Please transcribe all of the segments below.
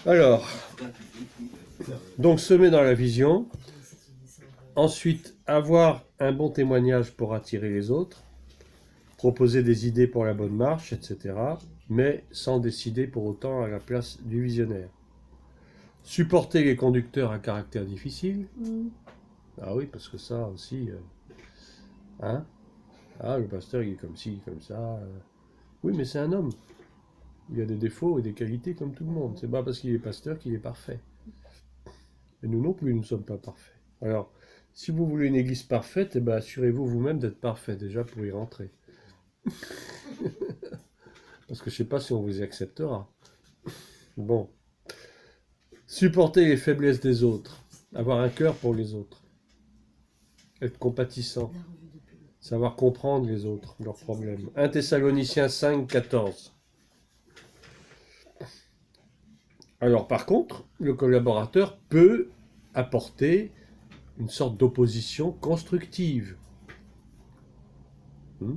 Alors, donc semer dans la vision, ensuite avoir un bon témoignage pour attirer les autres, proposer des idées pour la bonne marche, etc., mais sans décider pour autant à la place du visionnaire. Supporter les conducteurs à caractère difficile. Ah oui, parce que ça aussi, hein? Ah, le pasteur, il est comme ci, comme ça. Oui, mais c'est un homme. Il a des défauts et des qualités comme tout le monde. C'est pas parce qu'il est pasteur qu'il est parfait. Et nous non plus, nous ne sommes pas parfaits. Alors, si vous voulez une église parfaite, eh ben, assurez-vous vous-même d'être parfait déjà pour y rentrer. Parce que je ne sais pas si on vous y acceptera. Bon. Supporter les faiblesses des autres. Avoir un cœur pour les autres. Être compatissant. Savoir comprendre les autres, leurs problèmes. 1 Thessaloniciens 5, 14. Alors par contre, le collaborateur peut apporter une sorte d'opposition constructive. Je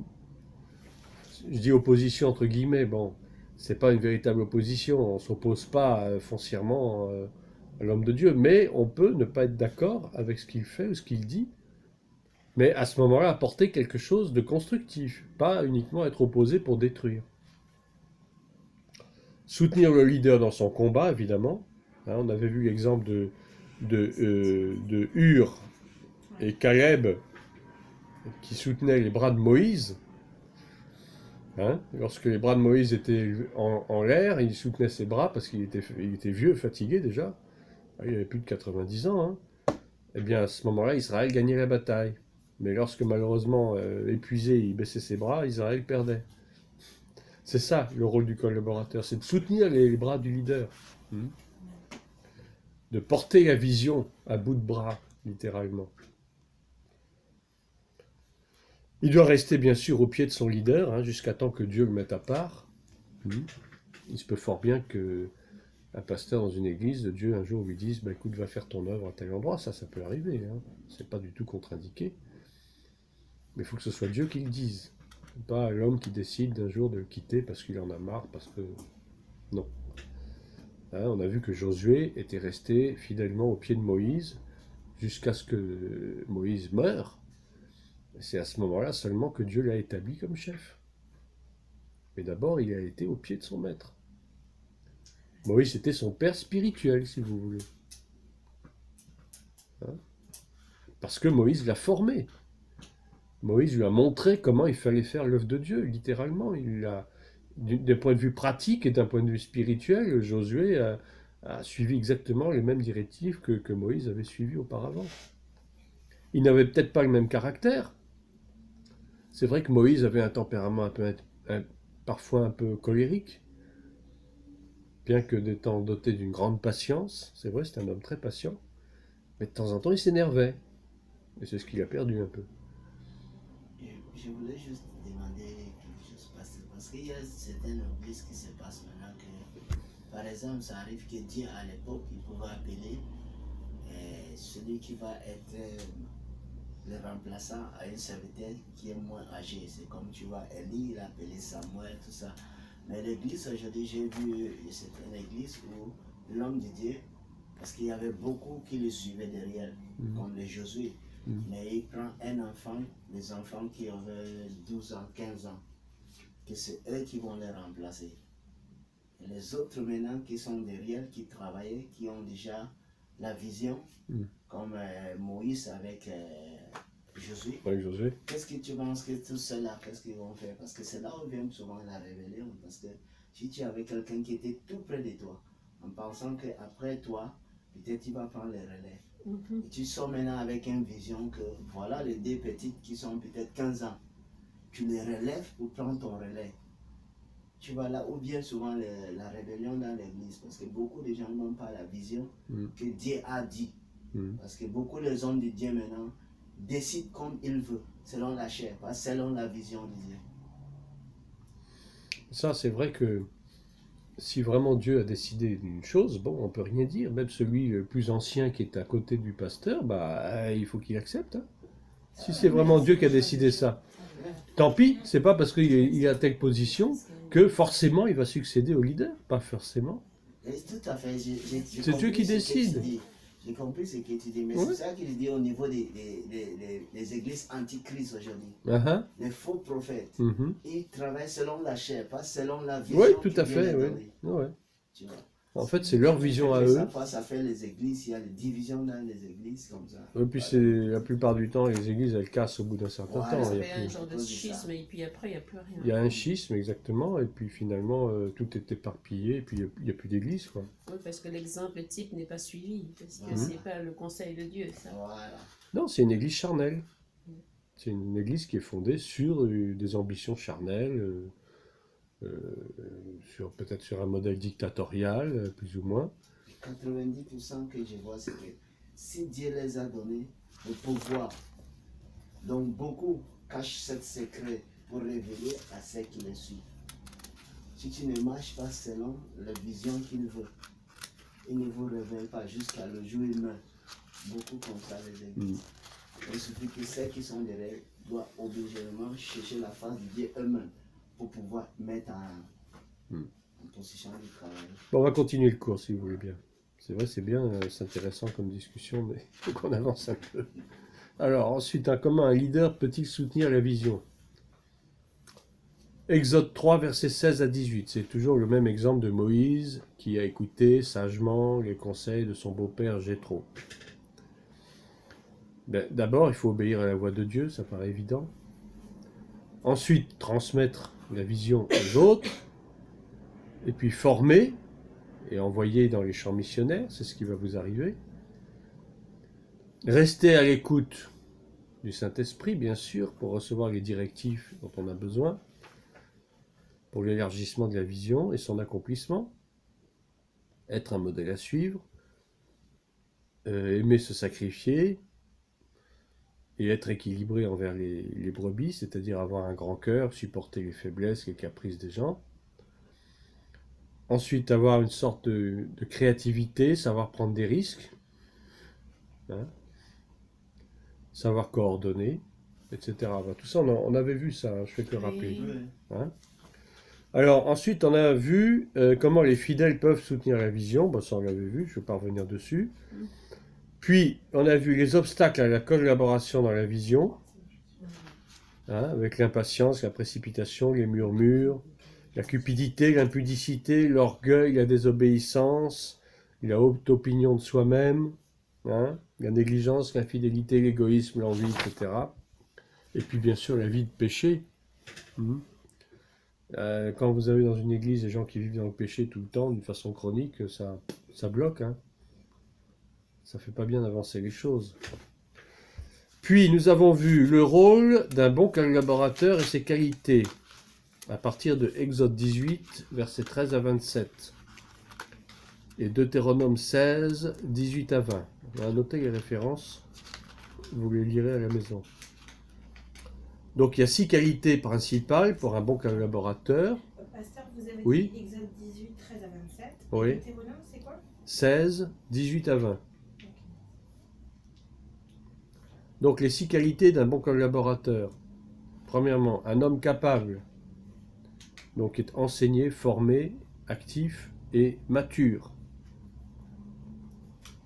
dis opposition entre guillemets, bon, c'est pas une véritable opposition, on s'oppose pas foncièrement à l'homme de Dieu, mais on peut ne pas être d'accord avec ce qu'il fait ou ce qu'il dit, mais à ce moment-là apporter quelque chose de constructif, pas uniquement être opposé pour détruire. Soutenir le leader dans son combat, évidemment. Hein, on avait vu l'exemple de Hur et Caleb qui soutenaient les bras de Moïse. Hein, lorsque les bras de Moïse étaient en l'air, il soutenait ses bras parce qu'il était vieux, fatigué déjà. Il avait plus de 90 ans. Hein. Eh bien, à ce moment-là, Israël gagnait la bataille. Mais lorsque malheureusement, épuisé, il baissait ses bras, Israël perdait. C'est ça le rôle du collaborateur, c'est de soutenir les bras du leader. De porter la vision à bout de bras, littéralement. Il doit rester bien sûr au pied de son leader, hein, jusqu'à temps que Dieu le mette à part. Il se peut fort bien qu'un pasteur dans une église de Dieu un jour lui dise bah, écoute, va faire ton œuvre à tel endroit, ça peut arriver. Hein. C'est pas du tout contre-indiqué. Mais il faut que ce soit Dieu qui le dise. Pas l'homme qui décide d'un jour de le quitter parce qu'il en a marre, parce que... Non. Hein, on a vu que Josué était resté fidèlement au pied de Moïse jusqu'à ce que Moïse meure. C'est à ce moment-là seulement que Dieu l'a établi comme chef. Mais d'abord, il a été au pied de son maître. Moïse était son père spirituel, si vous voulez. Hein? Parce que Moïse l'a formé. Moïse lui a montré comment il fallait faire l'œuvre de Dieu, littéralement. D'un point de vue pratique et d'un point de vue spirituel, Josué a suivi exactement les mêmes directives que Moïse avait suivies auparavant. Il n'avait peut-être pas le même caractère. C'est vrai que Moïse avait un tempérament parfois un peu colérique, bien que étant doté d'une grande patience. C'est vrai, c'est un homme très patient. Mais de temps en temps, il s'énervait. Et c'est ce qu'il a perdu un peu. Je voulais juste demander quelque chose, parce qu'il y a certaines églises qui se passent maintenant que, par exemple, ça arrive que Dieu, à l'époque, il pouvait appeler celui qui va être le remplaçant à un serviteur qui est moins âgé. C'est comme tu vois, Élie, il a appelé Samuel, tout ça. Mais l'église, aujourd'hui, j'ai vu, c'est une église où l'homme de Dieu, parce qu'il y avait beaucoup qui le suivaient derrière, comme les Josué. Mais il prend un enfant, les enfants qui avaient 12 ans, 15 ans, que c'est eux qui vont les remplacer. Et les autres maintenant qui sont derrière, qui travaillaient, qui ont déjà la vision, comme Moïse avec Josué. Avec Josué. Qu'est-ce que tu penses que tout cela, qu'est-ce qu'ils vont faire? Parce que c'est là où vient souvent la rébellion. Parce que si tu avais quelqu'un qui était tout près de toi, en pensant qu'après toi, peut-être il va prendre le relais. Et tu sors maintenant avec une vision que voilà les deux petites qui sont peut-être 15 ans. Tu les relèves pour prendre ton relais. Tu vois là où vient souvent la rébellion dans l'église. Parce que beaucoup de gens n'ont pas la vision que Dieu a dit. Parce que beaucoup les hommes de Dieu maintenant décident comme ils veulent, selon la chair, pas selon la vision de Dieu. Ça, c'est vrai que si vraiment Dieu a décidé d'une chose, bon, on peut rien dire. Même celui le plus ancien qui est à côté du pasteur, bah, il faut qu'il accepte. Hein. Si c'est vraiment Dieu qui a décidé ça, tant pis. C'est pas parce qu'il est à telle position que forcément il va succéder au leader, pas forcément. Et tout à fait, j'ai C'est Dieu compris qui ce que décide. tu dis. J'ai compris ce que tu dis, mais Ouais. c'est ça qu'il dit au niveau des églises antichrist aujourd'hui. Ah, ah. Les faux prophètes, Mhm. ils travaillent selon la chair, pas selon la vision Oui, tout qui à Dieu fait. leur Oui. donne. Ouais. Tu vois. En fait, c'est leur vision à eux. Ça fait les églises, il y a des divisions dans les églises comme ça. Et puis c'est la plupart du temps, les églises, elles cassent au bout d'un certain Voilà. temps. Ça Il y a fait un plus- genre de schisme et puis après il n'y a plus rien. il y a un schisme, exactement, et puis finalement, tout est éparpillé, et puis il n'y a plus d'église, quoi. Oui, parce que l'exemple type n'est pas suivi, parce que Mhm. c'est pas le conseil de Dieu, ça. Voilà. Non, c'est une église charnelle. C'est une église qui est fondée sur des ambitions charnelles, peut-être sur un modèle dictatorial, plus ou moins. 90% que je vois, c'est que si Dieu les a donné le pouvoir, donc beaucoup cachent ce secret pour révéler à ceux qui les suivent. Si tu ne marches pas selon la vision qu'il veut, il ne vous révèle pas jusqu'à le jour où il meurt. Beaucoup comme ça les églises. Il suffit que ceux qui sont derrière doivent obligatoirement chercher la face de Dieu eux-mêmes pour pouvoir mettre en position du travail. Bon, on va continuer le cours, si vous voulez bien. C'est vrai, c'est bien, c'est intéressant comme discussion, mais il faut qu'on avance un peu. Alors, ensuite, comment un leader peut-il soutenir la vision? Exode 3, versets 16 à 18. C'est toujours le même exemple de Moïse qui a écouté sagement les conseils de son beau-père Jéthro. D'abord, il faut obéir à la voix de Dieu, ça paraît évident. Ensuite, transmettre la vision aux autres. Et puis former et envoyer dans les champs missionnaires, c'est ce qui va vous arriver. Rester à l'écoute du Saint-Esprit, bien sûr, pour recevoir les directives dont on a besoin, pour l'élargissement de la vision et son accomplissement. Être un modèle à suivre, aimer se sacrifier et être équilibré envers les brebis, c'est-à-dire avoir un grand cœur, supporter les faiblesses, les caprices des gens. Ensuite, avoir une sorte de créativité, savoir prendre des risques, hein, savoir coordonner, etc. Tout ça, on avait vu ça, hein, je fais que rappeler. Oui. Hein. Alors, ensuite, on a vu comment les fidèles peuvent soutenir la vision. Bon, ça, on l'avait vu, je ne vais pas revenir dessus. Puis, on a vu les obstacles à la collaboration dans la vision, hein, avec l'impatience, la précipitation, les murmures, la cupidité, l'impudicité, l'orgueil, la désobéissance, la haute opinion de soi-même, hein, la négligence, l'infidélité, l'égoïsme, l'envie, etc. Et puis bien sûr la vie de péché. Quand vous avez dans une église des gens qui vivent dans le péché tout le temps, d'une façon chronique, ça bloque. Hein. Ça fait pas bien avancer les choses. Puis nous avons vu le rôle d'un bon collaborateur et ses qualités, à partir de Exode 18, versets 13 à 27, et Deutéronome 16, 18 à 20. On va noter les références, vous les lirez à la maison. Donc il y a 6 qualités principales pour un bon collaborateur. Pasteur, vous avez Oui. dit Exode 18, 13 à 27. Oui. Et Deutéronome, c'est quoi? 16, 18 à 20. Ok. Donc les 6 qualités d'un bon collaborateur. Premièrement, un homme capable, donc est enseigné, formé, actif et mature.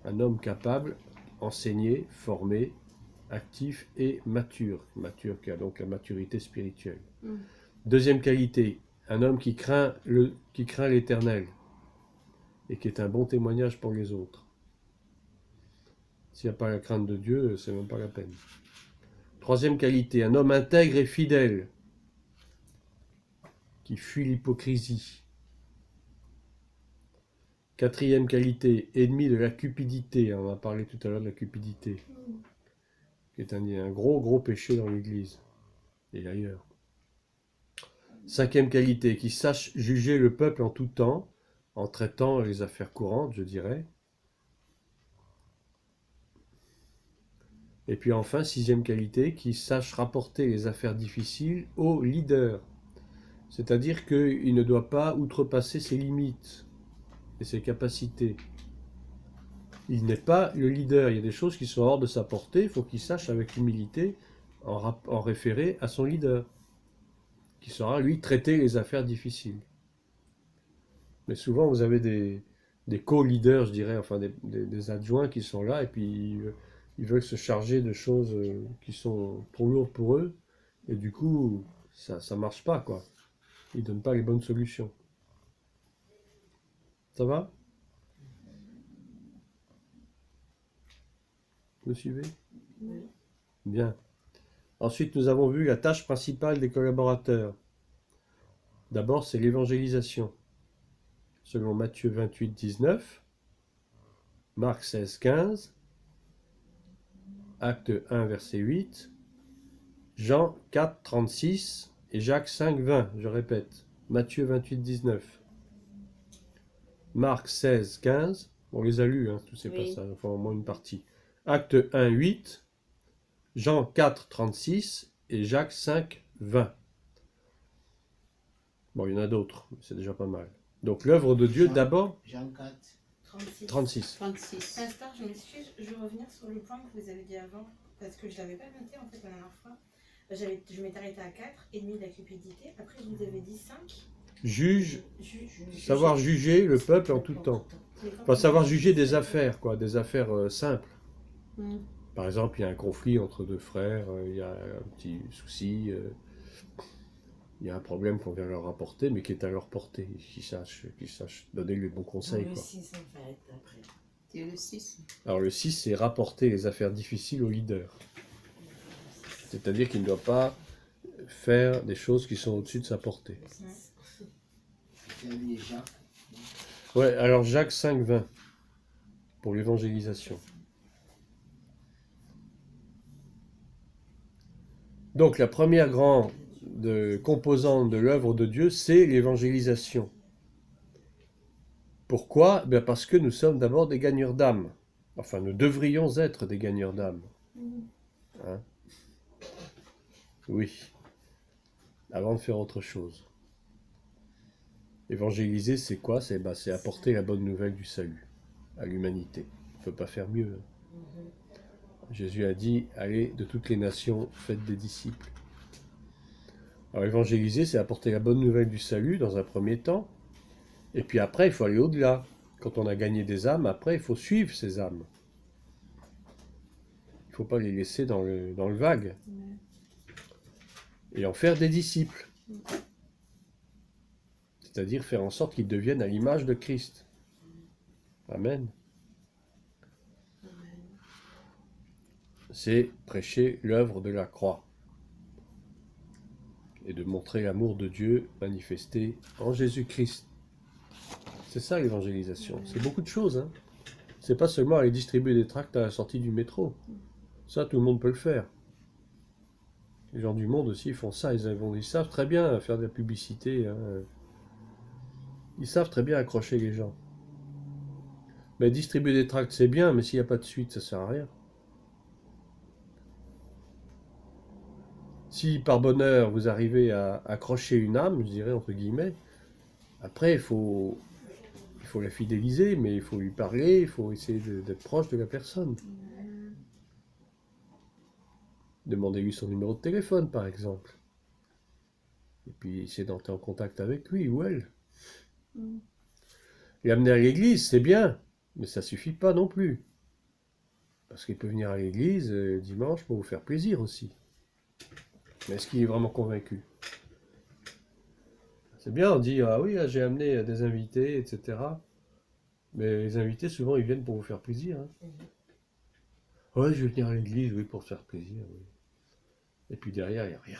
Un homme capable, enseigné, formé, actif et mature. Mature qui a donc la maturité spirituelle. Deuxième qualité, un homme qui craint l'Éternel et qui est un bon témoignage pour les autres. S'il n'y a pas la crainte de Dieu, c'est même pas la peine. Troisième qualité, un homme intègre et fidèle qui fuit l'hypocrisie. Quatrième qualité, ennemi de la cupidité. On a parlé tout à l'heure de la cupidité, qui est un gros péché dans l'Église et ailleurs. Cinquième qualité, qui sache juger le peuple en tout temps, en traitant les affaires courantes, je dirais. Et puis enfin, sixième qualité, qui sache rapporter les affaires difficiles au leader. C'est-à-dire qu'il ne doit pas outrepasser ses limites et ses capacités. Il n'est pas le leader. Il y a des choses qui sont hors de sa portée. Il faut qu'il sache avec humilité en référer à son leader, qui saura, lui, traiter les affaires difficiles. Mais souvent, vous avez des co-leaders, je dirais, enfin des adjoints qui sont là, et puis ils veulent se charger de choses qui sont trop lourdes pour eux, et du coup, ça marche pas, quoi. Ils donnent pas les bonnes solutions. Ça va? Vous suivez? Oui. Bien. Ensuite, nous avons vu la tâche principale des collaborateurs. D'abord, c'est l'évangélisation. Selon Matthieu 28, 19, Marc 16, 15, Acte 1, verset 8, Jean 4, 36 et Jacques 5, 20. Je répète, Matthieu 28, 19, Marc 16, 15, on les a lus, hein, tous ces Oui. passages, enfin au moins une partie. Acte 1, 8, Jean 4, 36 et Jacques 5, 20. Bon, il y en a d'autres, mais c'est déjà pas mal. Donc l'œuvre de Dieu, Jean- d'abord, Jean 4. 36. 36. 36. Pasteur, je m'excuse, je veux revenir sur le point que vous avez dit avant, parce que je ne l'avais pas noté en fait la dernière fois. Je m'étais arrêtée à 4, ennemi de la cupidité. Après, je vous avais dit 5. Juge, savoir juger le peuple en tout temps. Enfin, savoir juger des affaires, quoi, des affaires simples. Mm. Par exemple, il y a un conflit entre deux frères, il y a un petit souci, il y a un problème qu'on vient leur apporter, mais qui est à leur portée, qu'ils sachent donner les bons conseils, Le quoi. 6, on va être après. C'est le 6. Alors le 6, c'est rapporter les affaires difficiles au leader. C'est-à-dire qu'il ne doit pas faire des choses qui sont au-dessus de sa portée. Tu as lu Jacques. Ouais, alors Jacques 5, 20, pour l'évangélisation. Donc la première grande composante de l'œuvre de Dieu, c'est l'évangélisation. Pourquoi? Ben parce que nous sommes d'abord des gagneurs d'âme. Enfin, nous devrions être des gagneurs d'âme. Hein? Oui. Avant de faire autre chose. Évangéliser, c'est quoi? C'est apporter la bonne nouvelle du salut à l'humanité. On ne peut pas faire mieux. Jésus a dit, allez de toutes les nations, faites des disciples. Alors évangéliser, c'est apporter la bonne nouvelle du salut dans un premier temps. Et puis après, il faut aller au-delà. Quand on a gagné des âmes, après, il faut suivre ces âmes. Il ne faut pas les laisser dans le vague. Et en faire des disciples. C'est-à-dire faire en sorte qu'ils deviennent à l'image de Christ. Amen. C'est prêcher l'œuvre de la croix. Et de montrer l'amour de Dieu manifesté en Jésus-Christ. C'est ça l'évangélisation. C'est beaucoup de choses. Hein. C'est pas seulement aller distribuer des tracts à la sortie du métro. Ça, tout le monde peut le faire. Les gens du monde aussi, ils font ça. Ils savent très bien faire de la publicité. Hein. Ils savent très bien accrocher les gens. Mais distribuer des tracts, c'est bien, mais s'il n'y a pas de suite, ça sert à rien. Si par bonheur vous arrivez à accrocher une âme, je dirais entre guillemets, après il faut la fidéliser, mais il faut lui parler, il faut essayer d'être proche de la personne. Demandez-lui son numéro de téléphone par exemple. Et puis essayer d'entrer en contact avec lui ou elle. L'amener à l'église, c'est bien, mais ça suffit pas non plus. Parce qu'il peut venir à l'église dimanche pour vous faire plaisir aussi. Mais est-ce qu'il est vraiment convaincu? C'est bien, on dit, ah oui, j'ai amené des invités, etc. Mais les invités, souvent, ils viennent pour vous faire plaisir. Hein. Ouais, je vais venir à l'église, oui, pour se faire plaisir. Oui. Et puis derrière, il n'y a rien.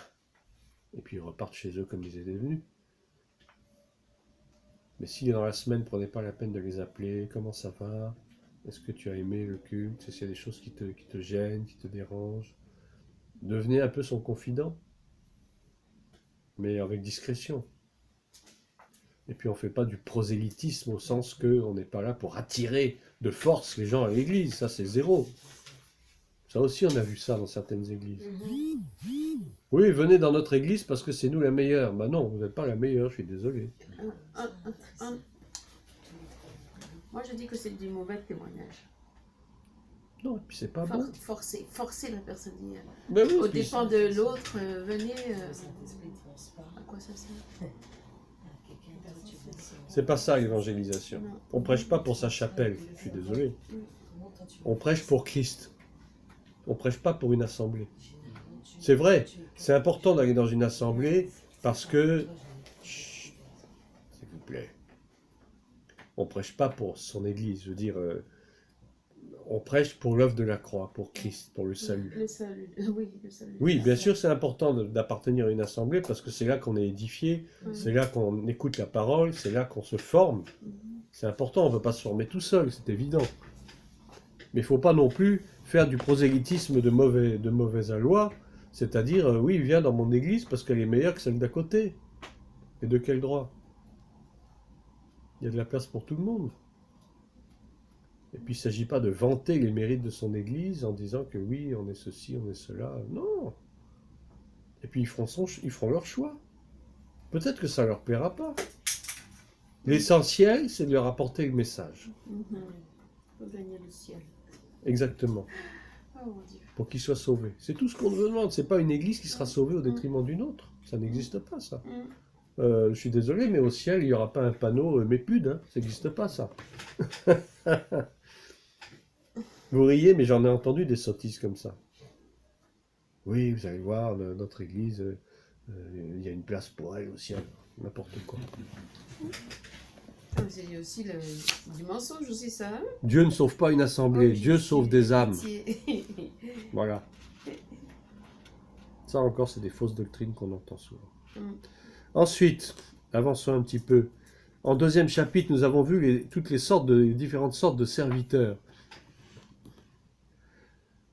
Et puis ils repartent chez eux comme ils étaient venus. Mais si dans la semaine, prenez pas la peine de les appeler, comment ça va? Est-ce que tu as aimé le culte? Est-ce qu'il y a des choses qui te gênent, qui te dérangent? Devenez un peu son confident, mais avec discrétion. Et puis on ne fait pas du prosélytisme au sens qu'on n'est pas là pour attirer de force les gens à l'église, ça c'est zéro. Ça aussi on a vu ça dans certaines églises. Oui, venez dans notre église parce que c'est nous la meilleure. Ben non, vous n'êtes pas la meilleure, je suis désolé. Moi, je dis que c'est du mauvais témoignage. Non, et puis c'est pas bon. Forcer la personne. Ben oui, Au puis dépend de l'autre, venez. Saint-Esprit ne pense pas. À quoi ça sert? Quelqu'un C'est pas ça l'évangélisation. Non. On prêche pas pour sa chapelle, je suis désolé. On prêche pour Christ. On prêche pas pour une assemblée. C'est vrai, c'est important d'aller dans une assemblée parce que, chut, s'il vous plaît, on prêche pas pour son église, je veux dire, on prêche pour l'œuvre de la croix, pour Christ, pour le salut. Le salut, oui, le salut. Oui, bien sûr, c'est important d'appartenir à une assemblée parce que c'est là qu'on est édifié, Ouais. c'est là qu'on écoute la parole, c'est là qu'on se forme. C'est important, on ne peut pas se former tout seul, c'est évident. Mais il ne faut pas non plus faire du prosélytisme de mauvais aloi, c'est-à-dire, oui, viens dans mon église parce qu'elle est meilleure que celle d'à côté. Et de quel droit? Il y a de la place pour tout le monde. Et puis il ne s'agit pas de vanter les mérites de son église en disant que oui, on est ceci, on est cela. Non. Et puis ils feront leur choix. Peut-être que ça ne leur plaira pas. L'essentiel, c'est de leur apporter le message. Pour gagner le ciel. Exactement. Oh mon Dieu. Pour qu'ils soient sauvés. C'est tout ce qu'on nous demande. C'est pas une église qui sera sauvée au détriment d'une autre. Ça n'existe pas, ça. Je suis désolé, mais au ciel, il n'y aura pas un panneau mépude. Hein. Ça n'existe pas, ça. Vous riez, mais j'en ai entendu des sottises comme ça. Oui, vous allez voir, notre église, il y a une place pour elle au ciel. N'importe quoi. Ah, c'est aussi du mensonge aussi, ça. Hein? Dieu ne sauve pas une assemblée, Oui, Dieu sauve des âmes. pitié. Voilà. Ça encore, c'est des fausses doctrines qu'on entend souvent. Ensuite, avançons un petit peu. En deuxième chapitre, nous avons vu toutes les différentes sortes de serviteurs.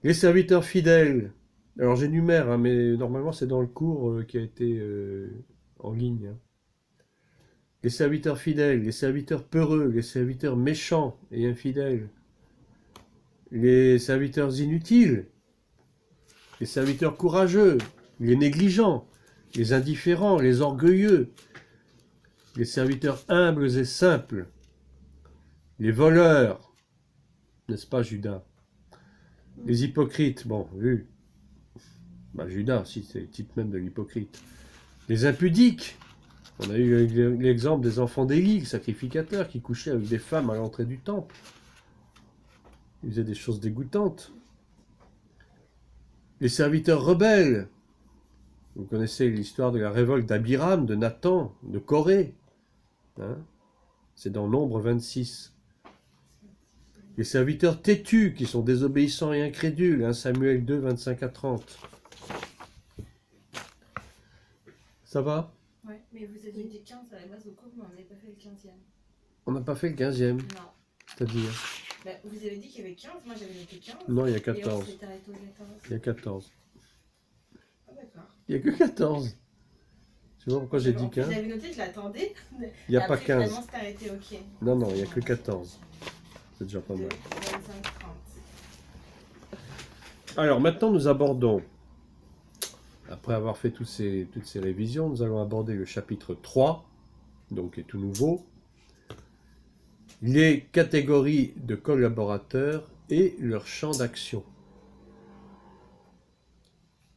Les serviteurs fidèles. Alors j'énumère, hein, mais normalement c'est dans le cours qui a été en ligne. Hein. Les serviteurs fidèles, les serviteurs peureux, les serviteurs méchants et infidèles, les serviteurs inutiles, les serviteurs courageux, les négligents, les indifférents, les orgueilleux, les serviteurs humbles et simples, les voleurs, n'est-ce pas Judas? Les hypocrites, bon, vu. Bah, Judas, si, c'est le type même de l'hypocrite. Les impudiques. On a eu l'exemple des enfants d'Élie, sacrificateurs, qui couchaient avec des femmes à l'entrée du temple. Ils faisaient des choses dégoûtantes. Les serviteurs rebelles. Vous connaissez l'histoire de la révolte d'Abiram, de Nathan, de Corée. Hein? C'est dans Nombre 26. Les serviteurs têtus, qui sont désobéissants et incrédules. 1 Samuel 2, 25 à 30. Ça va? Ouais, mais vous aviez dit 15 à la base au cours, mais on n'avait pas fait le 15e. On n'a pas fait le 15e, Non. c'est-à-dire? Bah, vous avez dit qu'il y avait 15, moi j'avais noté 15. Non, il y a Et on 14. s'est arrêté au 14. Il y a 14. Ah d'accord. Il n'y a que 14. Tu vois pourquoi j'ai dit 15? J'avais noté, je l'attendais. Il n'y a pas Après, 15. Finalement, c'est arrêté, ok. Non, non, il n'y a que 14. C'est déjà pas De mal. 25-30. Alors maintenant, nous abordons, après avoir fait toutes ces révisions, nous allons aborder le chapitre 3, donc qui est tout nouveau, les catégories de collaborateurs et leur champ d'action.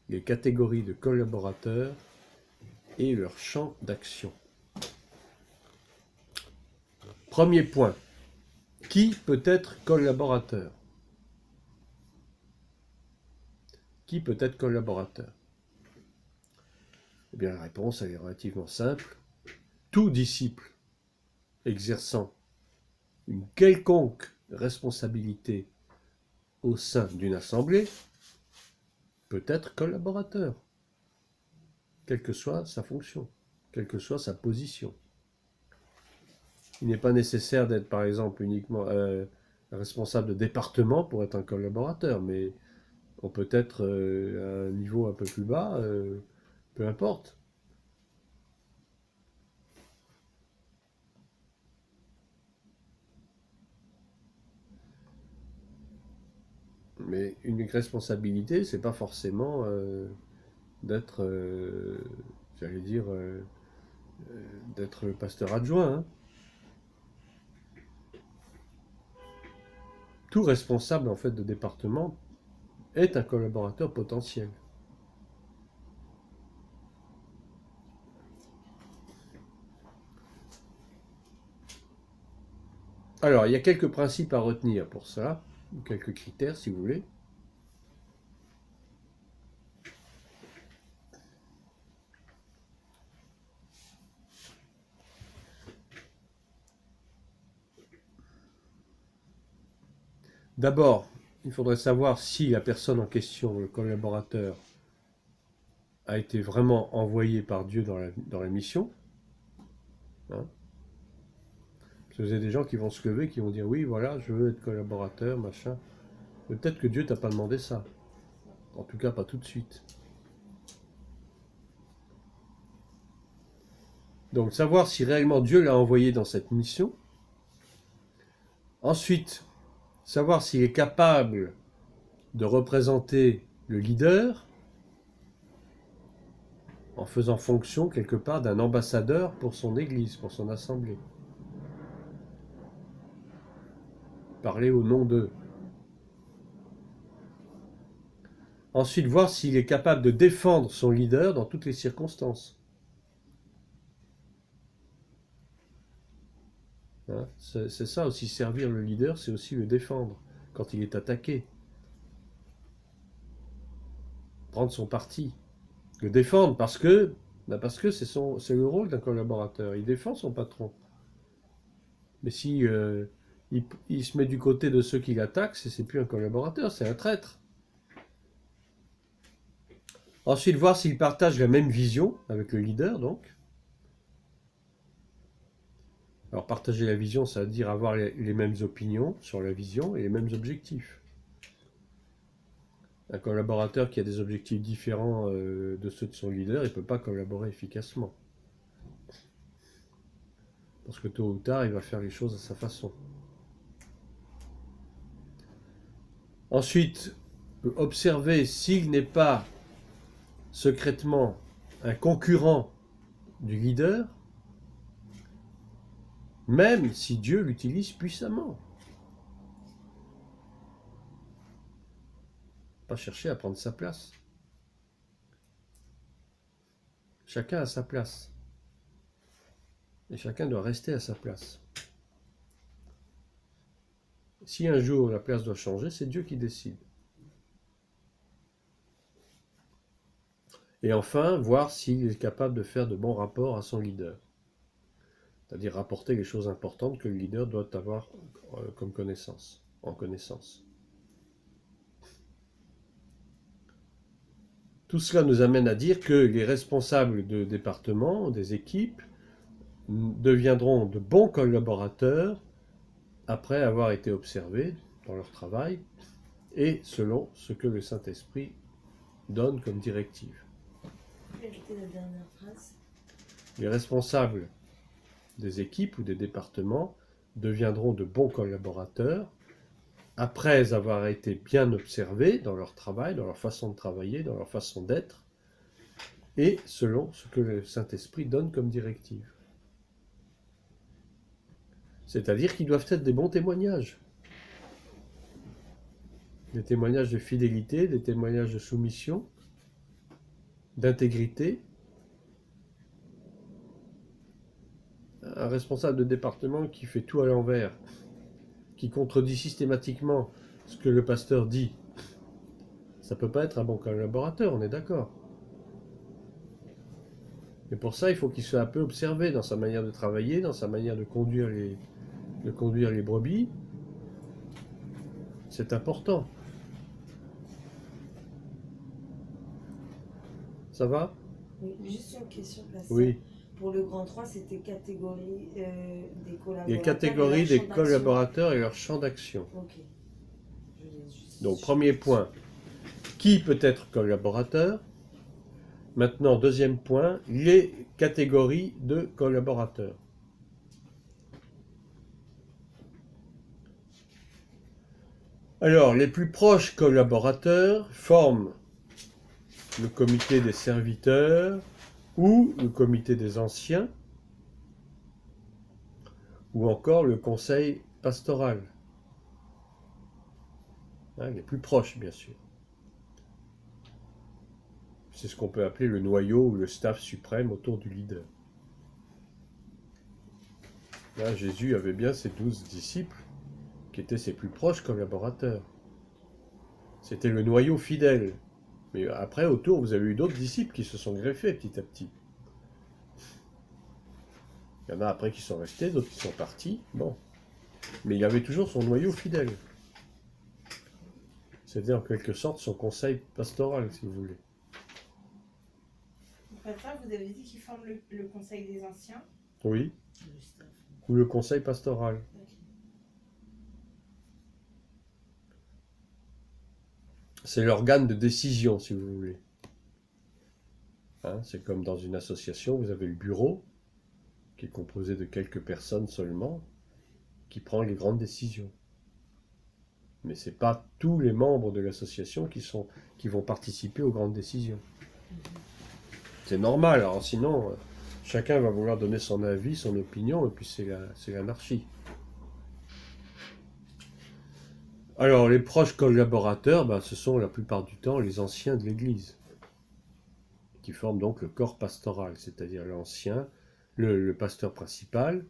Les catégories de collaborateurs et leur champ d'action. Premier point. Qui peut être collaborateur? Qui peut être collaborateur? Eh bien, la réponse elle est relativement simple. Tout disciple exerçant une quelconque responsabilité au sein d'une assemblée peut être collaborateur, quelle que soit sa fonction, quelle que soit sa position. Il n'est pas nécessaire d'être, par exemple, uniquement responsable de département pour être un collaborateur, mais on peut être à un niveau un peu plus bas, peu importe. Mais une responsabilité, c'est pas forcément d'être, j'allais dire, d'être le pasteur adjoint. Hein. Tout responsable en fait de département est un collaborateur potentiel. Alors, il y a quelques principes à retenir pour ça, quelques critères si vous voulez. D'abord, il faudrait savoir si la personne en question, le collaborateur, a été vraiment envoyé par Dieu dans la mission. Hein. Parce que vous avez des gens qui vont se lever, qui vont dire oui, voilà, je veux être collaborateur, machin. Mais peut-être que Dieu t'a pas demandé ça. En tout cas, pas tout de suite. Donc, savoir si réellement Dieu l'a envoyé dans cette mission. Ensuite, savoir s'il est capable de représenter le leader en faisant fonction quelque part d'un ambassadeur pour son église, pour son assemblée. Parler au nom d'eux. Ensuite, voir s'il est capable de défendre son leader dans toutes les circonstances. Hein, c'est ça aussi, servir le leader, c'est aussi le défendre quand il est attaqué. Prendre son parti. Le défendre parce que c'est le rôle d'un collaborateur. Il défend son patron. Mais si il se met du côté de ceux qui l'attaquent, c'est plus un collaborateur, c'est un traître. Ensuite, voir s'il partage la même vision avec le leader, donc. Alors, partager la vision, ça veut dire avoir les mêmes opinions sur la vision et les mêmes objectifs. Un collaborateur qui a des objectifs différents de ceux de son leader, il ne peut pas collaborer efficacement. Parce que tôt ou tard, il va faire les choses à sa façon. Ensuite, observer s'il n'est pas secrètement un concurrent du leader, même si Dieu l'utilise puissamment. Pas chercher à prendre sa place. Chacun a sa place. Et chacun doit rester à sa place. Si un jour la place doit changer, c'est Dieu qui décide. Et enfin, voir s'il est capable de faire de bons rapports à son leader. C'est-à-dire rapporter les choses importantes que le leader doit avoir comme connaissance, en connaissance. Tout cela nous amène à dire que les responsables de départements, des équipes, deviendront de bons collaborateurs après avoir été observés dans leur travail et selon ce que le Saint-Esprit donne comme directive. Répétez la dernière phrase. Les responsables des équipes ou des départements deviendront de bons collaborateurs après avoir été bien observés dans leur travail, dans leur façon de travailler, dans leur façon d'être, et selon ce que le Saint-Esprit donne comme directive. C'est-à-dire qu'ils doivent être des bons témoignages. Des témoignages de fidélité, des témoignages de soumission, d'intégrité. Un responsable de département qui fait tout à l'envers, qui contredit systématiquement ce que le pasteur dit, ça ne peut pas être un bon collaborateur, on est d'accord. Et pour ça, il faut qu'il soit un peu observé dans sa manière de travailler, dans sa manière de conduire les brebis. C'est important. Ça va? Oui, juste une question, Pasteur. Oui. Pour le grand 3, c'était catégorie des collaborateurs. Les catégories des collaborateurs et leur champ d'action. Ok. Je laisse juste- Donc, premier point, qui peut être collaborateur? Maintenant, deuxième point, les catégories de collaborateurs. Alors, les plus proches collaborateurs forment le comité des serviteurs ou le comité des anciens ou encore le conseil pastoral. Hein, les plus proches, bien sûr. C'est ce qu'on peut appeler le noyau ou le staff suprême autour du leader. Là, Jésus avait bien ses 12 disciples, qui étaient ses plus proches collaborateurs. C'était le noyau fidèle. Mais après, autour, vous avez eu d'autres disciples qui se sont greffés petit à petit. Il y en a après qui sont restés, d'autres qui sont partis. Bon. Mais il avait toujours son noyau fidèle. C'était en quelque sorte son conseil pastoral, si vous voulez. Papa, vous avez dit qu'il forme le conseil des anciens. Oui. Juste avant. Ou le conseil pastoral. C'est l'organe de décision, si vous voulez. Hein, c'est comme dans une association, vous avez le bureau, qui est composé de quelques personnes seulement, qui prend les grandes décisions. Mais ce n'est pas tous les membres de l'association qui vont participer aux grandes décisions. C'est normal, alors sinon, chacun va vouloir donner son avis, son opinion, et puis c'est l'anarchie. Alors, les proches collaborateurs, ben, ce sont la plupart du temps les anciens de l'Église, qui forment donc le corps pastoral, c'est-à-dire l'ancien, le pasteur principal,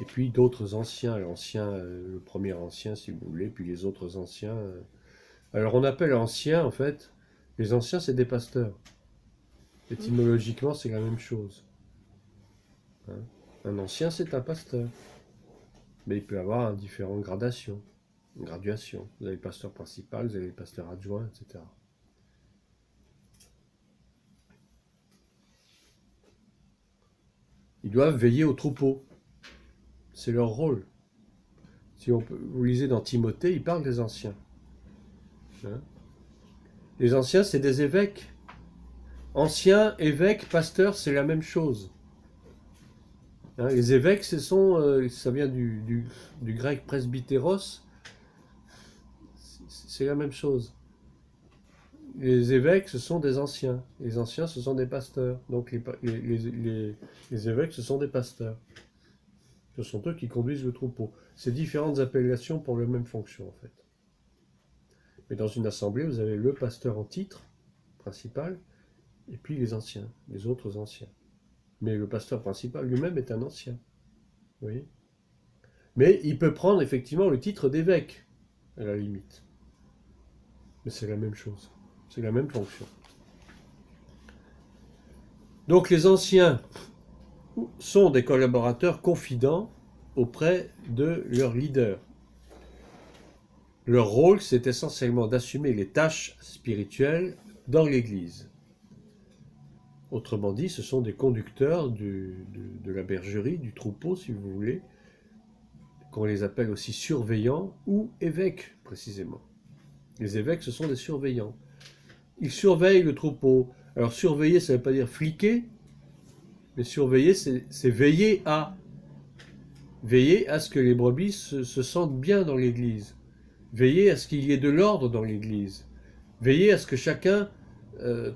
et puis d'autres anciens, le premier ancien si vous voulez, puis les autres anciens. Alors on appelle anciens, en fait, les anciens c'est des pasteurs. Étymologiquement c'est la même chose. Hein? Un ancien c'est un pasteur, mais il peut avoir différentes gradations. Graduation. Vous avez le pasteur principal, vous avez le pasteur adjoint, etc. Ils doivent veiller au troupeau. C'est leur rôle. Si vous lisez dans Timothée, il parle des anciens. Hein? Les anciens, c'est des évêques. Anciens, évêques, pasteurs, c'est la même chose. Hein? Les évêques, ça vient du grec presbytéros. C'est la même chose. Les évêques, ce sont des anciens. Les anciens, ce sont des pasteurs. Donc les évêques, ce sont des pasteurs. Ce sont eux qui conduisent le troupeau. C'est différentes appellations pour la même fonction, en fait. Mais dans une assemblée, vous avez le pasteur en titre, principal, et puis les anciens, les autres anciens. Mais le pasteur principal lui-même est un ancien. Vous voyez ? Mais il peut prendre effectivement le titre d'évêque, à la limite. Mais c'est la même chose. C'est la même fonction. Donc les anciens sont des collaborateurs confidents auprès de leur leader. Leur rôle, c'est essentiellement d'assumer les tâches spirituelles dans l'Église. Autrement dit, ce sont des conducteurs de la bergerie, du troupeau, si vous voulez, qu'on les appelle aussi surveillants ou évêques, précisément. Les évêques, ce sont des surveillants. Ils surveillent le troupeau. Alors surveiller, ça ne veut pas dire fliquer, mais surveiller, c'est veiller à ce que les brebis se sentent bien dans l'Église. Veiller à ce qu'il y ait de l'ordre dans l'Église. Veiller à ce que chacun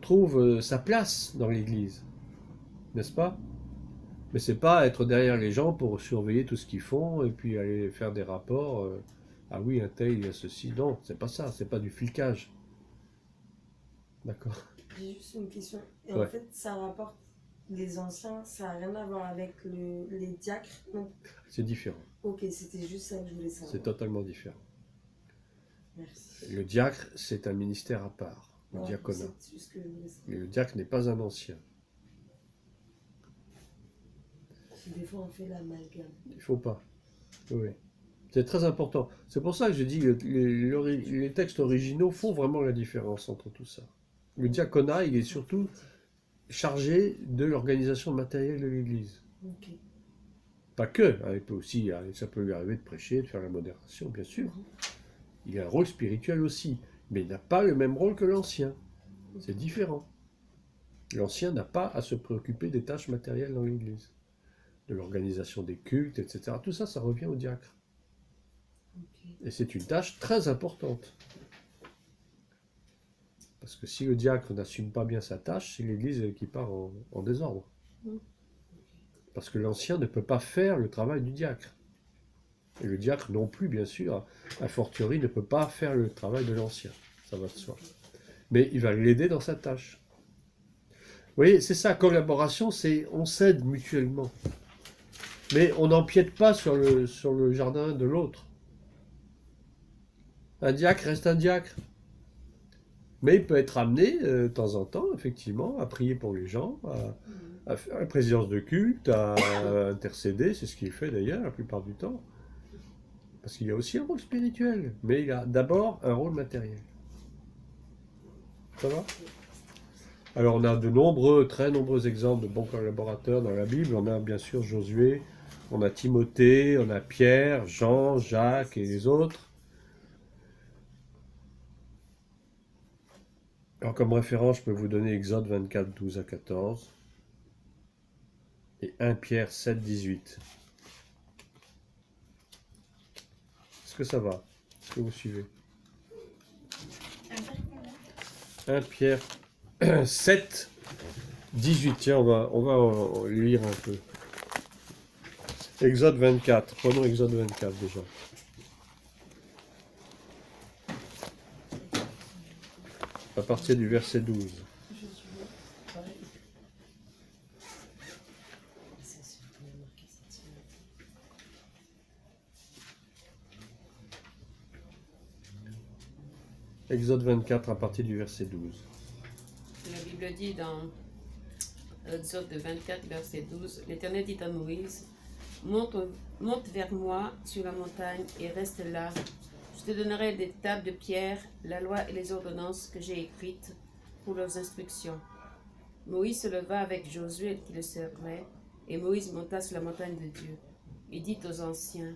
trouve sa place dans l'Église. N'est-ce pas? Mais c'est pas être derrière les gens pour surveiller tout ce qu'ils font et puis aller faire des rapports. Ah oui, un tel, il y a ceci. Non, c'est pas ça, c'est pas du flicage. D'accord. J'ai juste une question. Et Ouais. en fait, ça rapporte les anciens, ça n'a rien à voir avec les diacres. Non. C'est différent. Ok, c'était juste ça que je voulais savoir. C'est totalement différent. Merci. Le diacre, c'est un ministère à part, le Ouais, diaconat. c'est juste ce que je voulais savoir. Mais le diacre n'est pas un ancien. Si des fois on fait l'amalgame. Il ne faut pas. Oui. C'est très important. C'est pour ça que je dis que les textes originaux font vraiment la différence entre tout ça. Le diaconat, il est surtout chargé de l'organisation matérielle de l'Église. Ok. Pas que, hein, il peut aussi, ça peut lui arriver de prêcher, de faire la modération, bien sûr. Il a un rôle spirituel aussi, mais il n'a pas le même rôle que l'ancien. C'est différent. L'ancien n'a pas à se préoccuper des tâches matérielles dans l'Église, de l'organisation des cultes, etc. Tout ça, ça revient au diacre. Ok. Et c'est une tâche très importante. Parce que si le diacre n'assume pas bien sa tâche, c'est l'Église qui part en désordre. Parce que l'ancien ne peut pas faire le travail du diacre. Et le diacre non plus, bien sûr, a fortiori, ne peut pas faire le travail de l'ancien. Ça va de soi. Mais il va l'aider dans sa tâche. Vous voyez, c'est ça, collaboration, c'est on s'aide mutuellement. Mais on n'empiète pas sur le jardin de l'autre. Un diacre reste un diacre. Mais il peut être amené de temps en temps, effectivement, à prier pour les gens, à faire la présidence de culte, à intercéder, c'est ce qu'il fait d'ailleurs la plupart du temps. Parce qu'il y a aussi un rôle spirituel, mais il a d'abord un rôle matériel. Ça va? Alors on a très nombreux exemples de bons collaborateurs dans la Bible. On a bien sûr Josué, on a Timothée, on a Pierre, Jean, Jacques et les autres. Alors comme référence, je peux vous donner Exode 24, 12 à 14 et 1 Pierre 7, 18. Est-ce que ça va? Est-ce que vous suivez? 1 Pierre 7, 18. Tiens, on va en lire un peu. Exode 24. Prenons Exode 24 déjà. À partir du verset 12. Exode 24 à partir du verset 12. La Bible dit dans Exode 24, verset 12, l'Éternel dit à Moïse, monte vers moi sur la montagne et reste là. Je te donnerai des tables de pierre, la loi et les ordonnances que j'ai écrites pour leurs instructions. Moïse se leva avec Josué qui le servait, et Moïse monta sur la montagne de Dieu. Il dit aux anciens,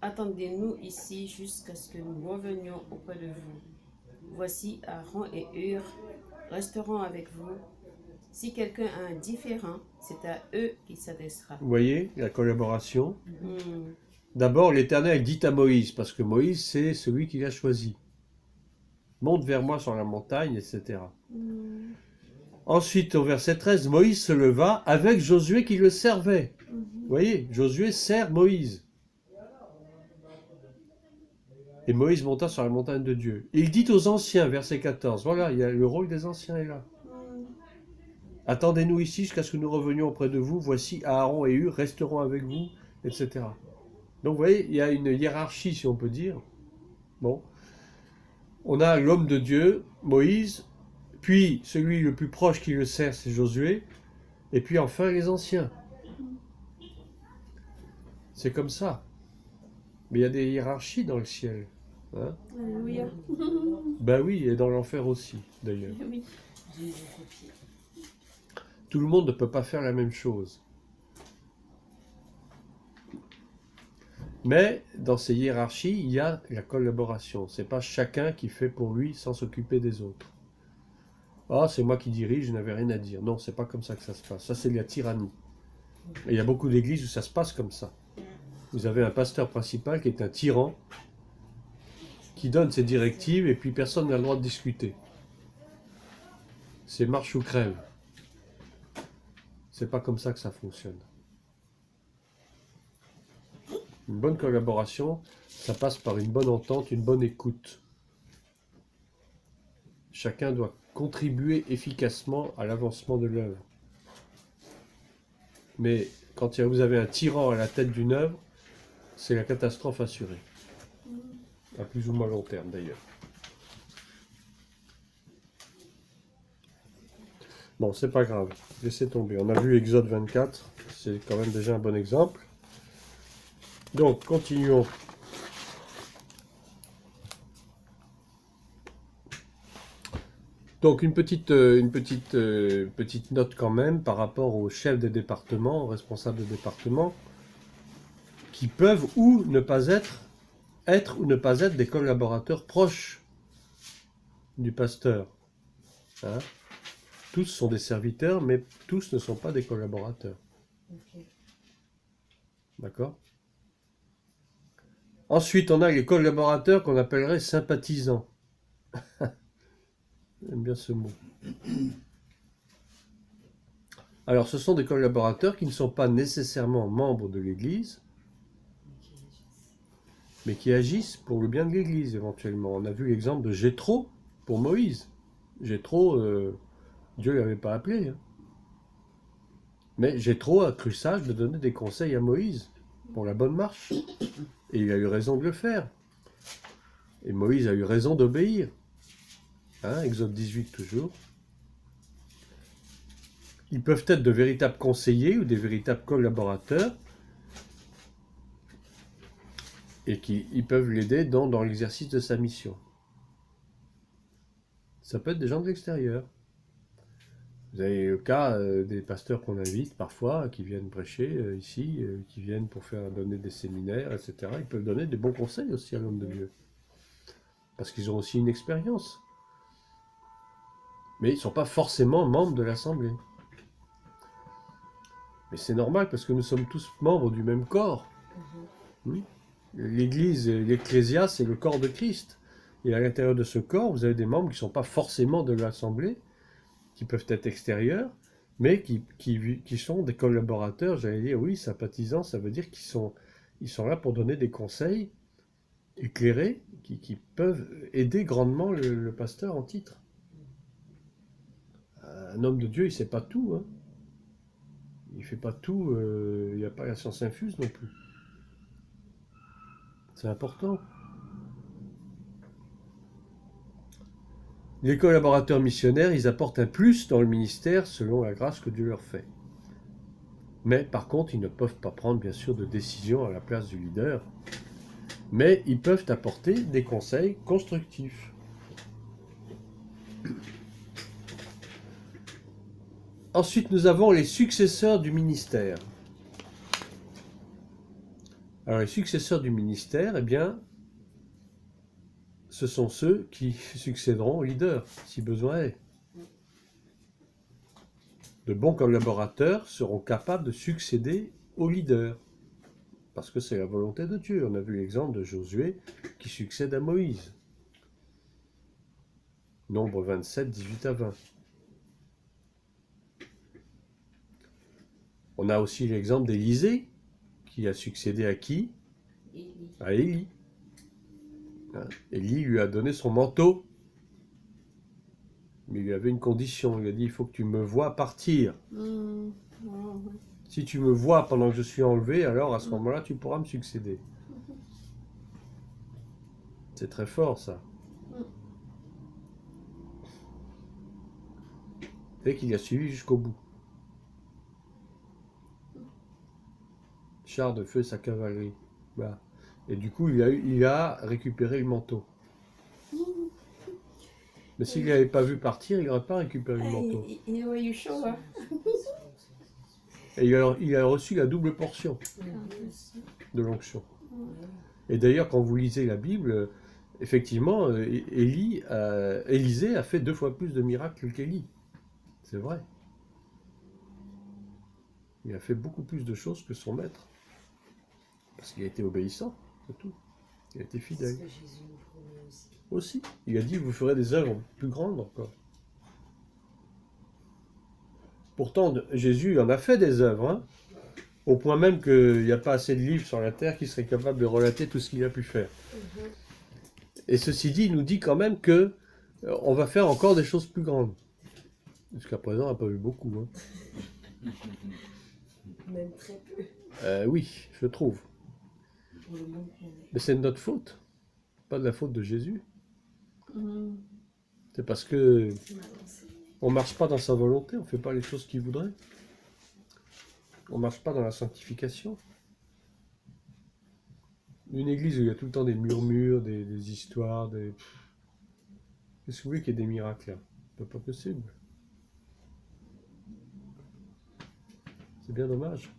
attendez-nous ici jusqu'à ce que nous revenions auprès de vous. Voici Aaron et Hur resteront avec vous. Si quelqu'un a un différend, c'est à eux qu'il s'adressera. Vous voyez la collaboration? Hmm. D'abord, l'Éternel dit à Moïse, parce que Moïse, c'est celui qu'il a choisi. Monte vers moi sur la montagne, etc. Ensuite, au verset 13, Moïse se leva avec Josué qui le servait. Vous voyez, Josué sert Moïse. Et Moïse monta sur la montagne de Dieu. Il dit aux anciens, verset 14, voilà, le rôle des anciens est là. Attendez-nous ici jusqu'à ce que nous revenions auprès de vous. Voici Aaron et Hur resteront avec vous, etc. Donc vous voyez, il y a une hiérarchie, si on peut dire. Bon. On a l'homme de Dieu, Moïse, puis celui le plus proche qui le sert, c'est Josué, et puis enfin les anciens. C'est comme ça. Mais il y a des hiérarchies dans le ciel. Hein? Alléluia. Ben oui, et dans l'enfer aussi, d'ailleurs. Oui. Tout le monde ne peut pas faire la même chose. Mais dans ces hiérarchies, il y a la collaboration. C'est pas chacun qui fait pour lui sans s'occuper des autres. Ah, c'est moi qui dirige, je n'avais rien à dire. Non, c'est pas comme ça que ça se passe. Ça, c'est de la tyrannie. Et il y a beaucoup d'églises où ça se passe comme ça. Vous avez un pasteur principal qui est un tyran, qui donne ses directives et puis personne n'a le droit de discuter. C'est marche ou crève. C'est pas comme ça que ça fonctionne. Une bonne collaboration, ça passe par une bonne entente, une bonne écoute. Chacun doit contribuer efficacement à l'avancement de l'œuvre. Mais quand vous avez un tyran à la tête d'une œuvre, c'est la catastrophe assurée. À plus ou moins long terme d'ailleurs. Bon, c'est pas grave, laissez tomber. On a vu Exode 24, c'est quand même déjà un bon exemple. Donc, continuons. Donc, une petite note quand même par rapport aux chefs des départements, aux responsables de département, qui peuvent ou ne pas être ou ne pas être des collaborateurs proches du pasteur. Hein? Tous sont des serviteurs, mais tous ne sont pas des collaborateurs. Ok. D'accord? Ensuite, on a les collaborateurs qu'on appellerait sympathisants. J'aime bien ce mot. Alors, ce sont des collaborateurs qui ne sont pas nécessairement membres de l'Église, mais qui agissent pour le bien de l'Église, éventuellement. On a vu l'exemple de Jéthro pour Moïse. Jéthro, Dieu ne l'avait pas appelé. Hein. Mais Jéthro a cru sage de donner des conseils à Moïse pour la bonne marche. Et il a eu raison de le faire. Et Moïse a eu raison d'obéir. Hein, Exode 18 toujours. Ils peuvent être de véritables conseillers ou des véritables collaborateurs et ils peuvent l'aider dans l'exercice de sa mission. Ça peut être des gens de l'extérieur. Vous avez le cas des pasteurs qu'on invite parfois, qui viennent prêcher ici, qui viennent pour donner des séminaires, etc. Ils peuvent donner des bons conseils aussi à l'homme de Dieu. Parce qu'ils ont aussi une expérience. Mais ils ne sont pas forcément membres de l'Assemblée. Mais c'est normal parce que nous sommes tous membres du même corps. Oui. L'Église, l'Ecclésia, c'est le corps de Christ. Et à l'intérieur de ce corps, vous avez des membres qui ne sont pas forcément de l'Assemblée, qui peuvent être extérieurs, mais qui sont des collaborateurs, j'allais dire, oui, sympathisants, ça veut dire ils sont là pour donner des conseils éclairés, qui peuvent aider grandement le pasteur en titre. Un homme de Dieu, il ne sait pas tout, hein. Il ne fait pas tout, il n'y a pas la science infuse non plus. C'est important. Les collaborateurs missionnaires, ils apportent un plus dans le ministère selon la grâce que Dieu leur fait. Mais par contre, ils ne peuvent pas prendre bien sûr de décision à la place du leader. Mais ils peuvent apporter des conseils constructifs. Ensuite, nous avons les successeurs du ministère. Alors, les successeurs du ministère, eh bien, ce sont ceux qui succéderont au leader, si besoin est. De bons collaborateurs seront capables de succéder au leader, parce que c'est la volonté de Dieu. On a vu l'exemple de Josué qui succède à Moïse. Nombre 27, 18 à 20. On a aussi l'exemple d'Élisée, qui a succédé à qui? À Élie. Élie lui a donné son manteau. Mais il lui avait une condition. Il a dit, il faut que tu me vois partir. Si tu me vois pendant que je suis enlevé, alors à ce moment-là, tu pourras me succéder. C'est très fort, ça. Et qu'il a suivi jusqu'au bout. Char de feu, sa cavalerie. Voilà. Et du coup, il a récupéré le manteau. Mais s'il n'avait pas vu partir, il n'aurait pas récupéré le manteau. Il aurait eu chaud, hein. Et il a reçu la double portion de l'onction. Et d'ailleurs, quand vous lisez la Bible, effectivement, Élisée a fait 2 fois plus de miracles qu'Élie. C'est vrai. Il a fait beaucoup plus de choses que son maître. Parce qu'il a été obéissant, c'est tout. Il a été fidèle. C'est ce que Jésus nous promet aussi. Aussi. Il a dit, vous ferez des œuvres plus grandes encore. Pourtant, Jésus en a fait des œuvres, hein, au point même qu'il n'y a pas assez de livres sur la terre qui seraient capables de relater tout ce qu'il a pu faire. Et ceci dit, il nous dit quand même que on va faire encore des choses plus grandes. Jusqu'à présent, on n'a pas vu beaucoup. Hein. Même très peu. Oui, je trouve. Pour le monde qu'on est. Mais c'est de notre faute, pas de la faute de Jésus. C'est parce que on marche pas dans sa volonté, on fait pas les choses qu'il voudrait. On marche pas dans la sanctification. Une église où il y a tout le temps des murmures, des histoires, des... Qu'est-ce que vous voulez qu'il y ait des miracles là? C'est pas possible. C'est bien dommage.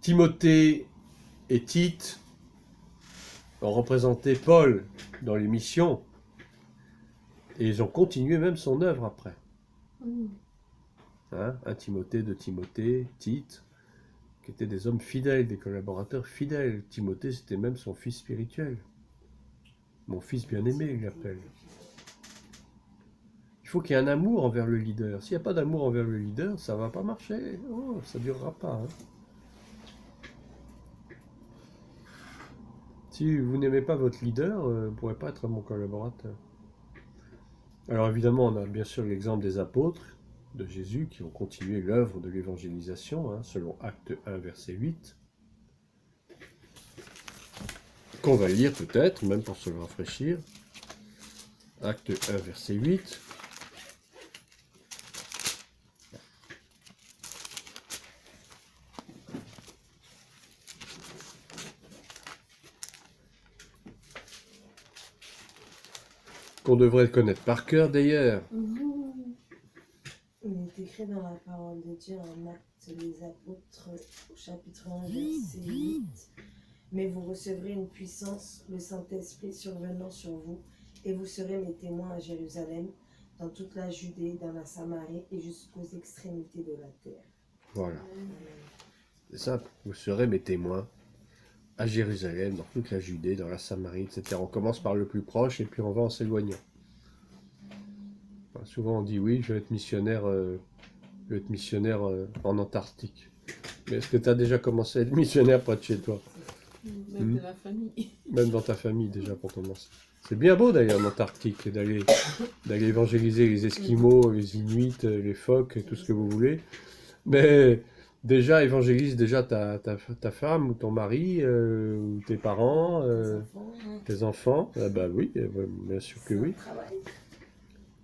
Timothée et Tite ont représenté Paul dans les missions et ils ont continué même son œuvre après. Hein, un Timothée, 2 Timothée, Tite, qui étaient des hommes fidèles, des collaborateurs fidèles. Timothée, c'était même son fils spirituel. Mon fils bien-aimé, il l'appelle. Il faut qu'il y ait un amour envers le leader. S'il n'y a pas d'amour envers le leader, ça ne va pas marcher. Oh, ça ne durera pas. Hein. Si vous n'aimez pas votre leader, vous ne pourrez pas être un bon collaborateur. Alors évidemment, on a bien sûr l'exemple des apôtres, de Jésus qui ont continué l'œuvre de l'évangélisation, hein, selon Acte 1, verset 8, qu'on va lire peut-être, même pour se rafraîchir. Acte 1, verset 8. Qu'on devrait connaître par cœur d'ailleurs. Il est écrit dans la parole de Dieu en Actes des Apôtres, au chapitre 1, verset 8. Mais vous recevrez une puissance, le Saint-Esprit survenant sur vous, et vous serez mes témoins à Jérusalem, dans toute la Judée, dans la Samarie et jusqu'aux extrémités de la terre. Voilà. C'est simple. Vous serez mes témoins à Jérusalem, dans toute la Judée, dans la Samarie, etc. On commence par le plus proche et puis on va en s'éloignant. Enfin, souvent on dit oui, je vais être missionnaire, en Antarctique. Mais est-ce que tu as déjà commencé à être missionnaire près de chez toi? Même de la famille. Même dans ta famille déjà pour commencer. C'est bien beau d'ailleurs en Antarctique d'aller évangéliser les Esquimaux, les Inuits, les phoques, et tout ce que vous voulez. Mais déjà évangélise déjà ta femme ou ton mari, ou tes parents, tes enfants. Ah bah oui, bien sûr que oui.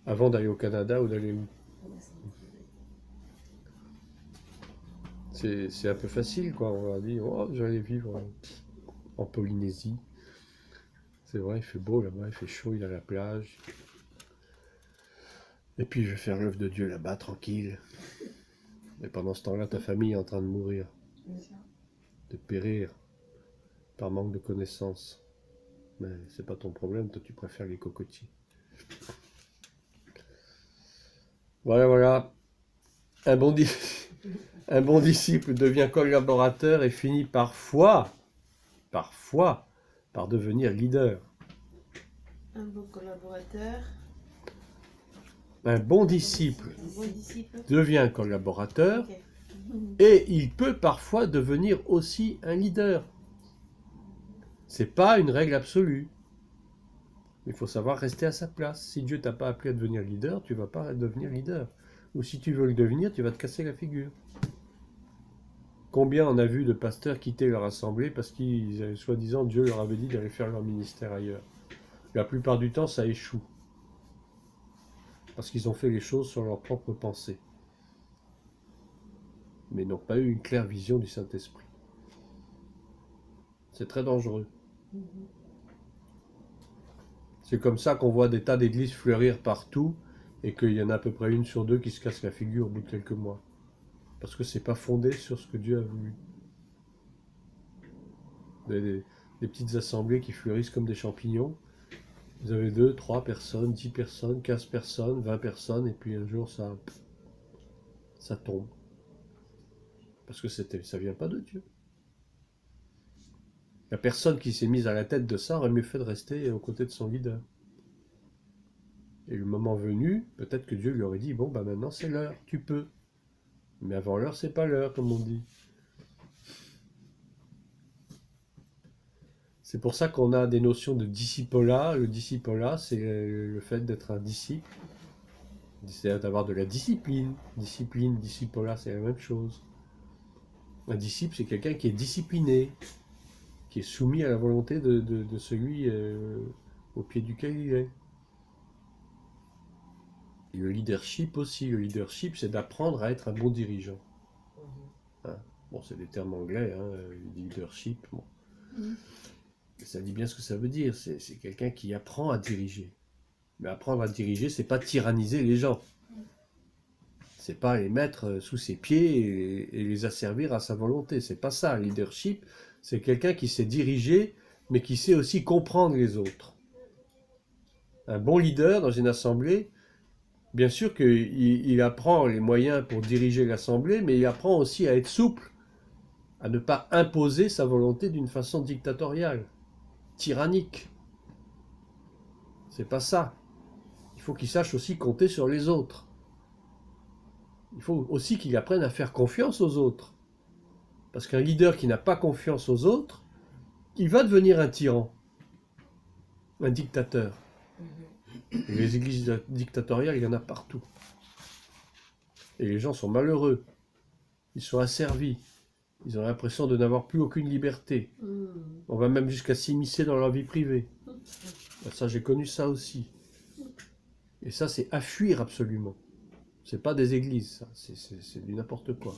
Avant d'aller au Canada ou d'aller où? C'est un peu facile quoi. On va dire oh j'allais vivre en Polynésie. C'est vrai, il fait beau là-bas, il fait chaud, il y a la plage. Et puis je vais faire l'œuvre de Dieu là-bas, tranquille. Et pendant ce temps-là, ta famille est en train de mourir, de périr, par manque de connaissances. Mais c'est pas ton problème, toi tu préfères les cocotiers. Voilà. Un bon disciple devient collaborateur et finit parfois, par devenir leader. Un bon collaborateur. Un bon disciple devient collaborateur Ok. et il peut parfois devenir aussi un leader. C'est pas une règle absolue. Il faut savoir rester à sa place. Si Dieu t'a pas appelé à devenir leader, tu vas pas devenir leader. Ou si tu veux le devenir, tu vas te casser la figure. Combien on a vu de pasteurs quitter leur assemblée parce qu'ils, soi-disant, Dieu leur avait dit d'aller faire leur ministère ailleurs. La plupart du temps, ça échoue. Parce qu'ils ont fait les choses sur leur propre pensée. Mais n'ont pas eu une claire vision du Saint-Esprit. C'est très dangereux. C'est comme ça qu'on voit des tas d'églises fleurir partout et qu'il y en a à peu près une sur deux qui se casse la figure au bout de quelques mois. Parce que c'est pas fondé sur ce que Dieu a voulu. Des petites assemblées qui fleurissent comme des champignons. Vous avez 2, 3 personnes, 10 personnes, 15 personnes, 20 personnes, et puis un jour ça tombe. Parce que ça vient pas de Dieu. La personne qui s'est mise à la tête de ça aurait mieux fait de rester aux côtés de son leader. Et le moment venu, peut-être que Dieu lui aurait dit, bon bah maintenant c'est l'heure, tu peux. Mais avant l'heure, c'est pas l'heure, comme on dit. C'est pour ça qu'on a des notions de discipolat. Le discipolat, c'est le fait d'être un disciple. C'est d'avoir de la discipline. Discipline, discipolat, c'est la même chose. Un disciple, c'est quelqu'un qui est discipliné, qui est soumis à la volonté de celui au pied duquel il est. Et le leadership aussi. Le leadership, c'est d'apprendre à être un bon dirigeant. Hein. Bon, c'est des termes anglais, hein, leadership. Bon. Mais ça dit bien ce que ça veut dire. C'est quelqu'un qui apprend à diriger. Mais apprendre à diriger, c'est pas tyranniser les gens. C'est pas les mettre sous ses pieds et les asservir à sa volonté. C'est pas ça. Le leadership, c'est quelqu'un qui sait diriger, mais qui sait aussi comprendre les autres. Un bon leader dans une assemblée, bien sûr qu'il apprend les moyens pour diriger l'assemblée, mais il apprend aussi à être souple, à ne pas imposer sa volonté d'une façon dictatoriale, tyrannique. C'est pas ça. Il faut qu'il sache aussi compter sur les autres. Il faut aussi qu'il apprenne à faire confiance aux autres. Parce qu'un leader qui n'a pas confiance aux autres, il va devenir un tyran, un dictateur. Et les églises dictatoriales, il y en a partout. Et les gens sont malheureux. Ils sont asservis. Ils ont l'impression de n'avoir plus aucune liberté. On va même jusqu'à s'immiscer dans leur vie privée. Ben, ça, j'ai connu ça aussi. Et ça, c'est à fuir absolument. C'est pas des églises, ça. C'est du n'importe quoi.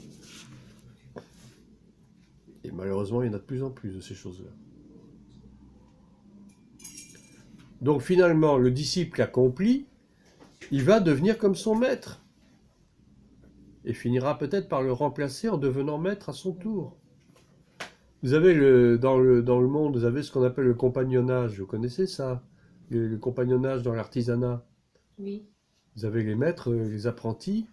Et malheureusement, il y en a de plus en plus de ces choses-là. Donc finalement, le disciple accompli, il va devenir comme son maître. Et finira peut-être par le remplacer en devenant maître à son tour. Vous avez dans le monde, vous avez ce qu'on appelle le compagnonnage. Vous connaissez ça? Le compagnonnage dans l'artisanat. Oui. Vous avez les maîtres, les apprentis.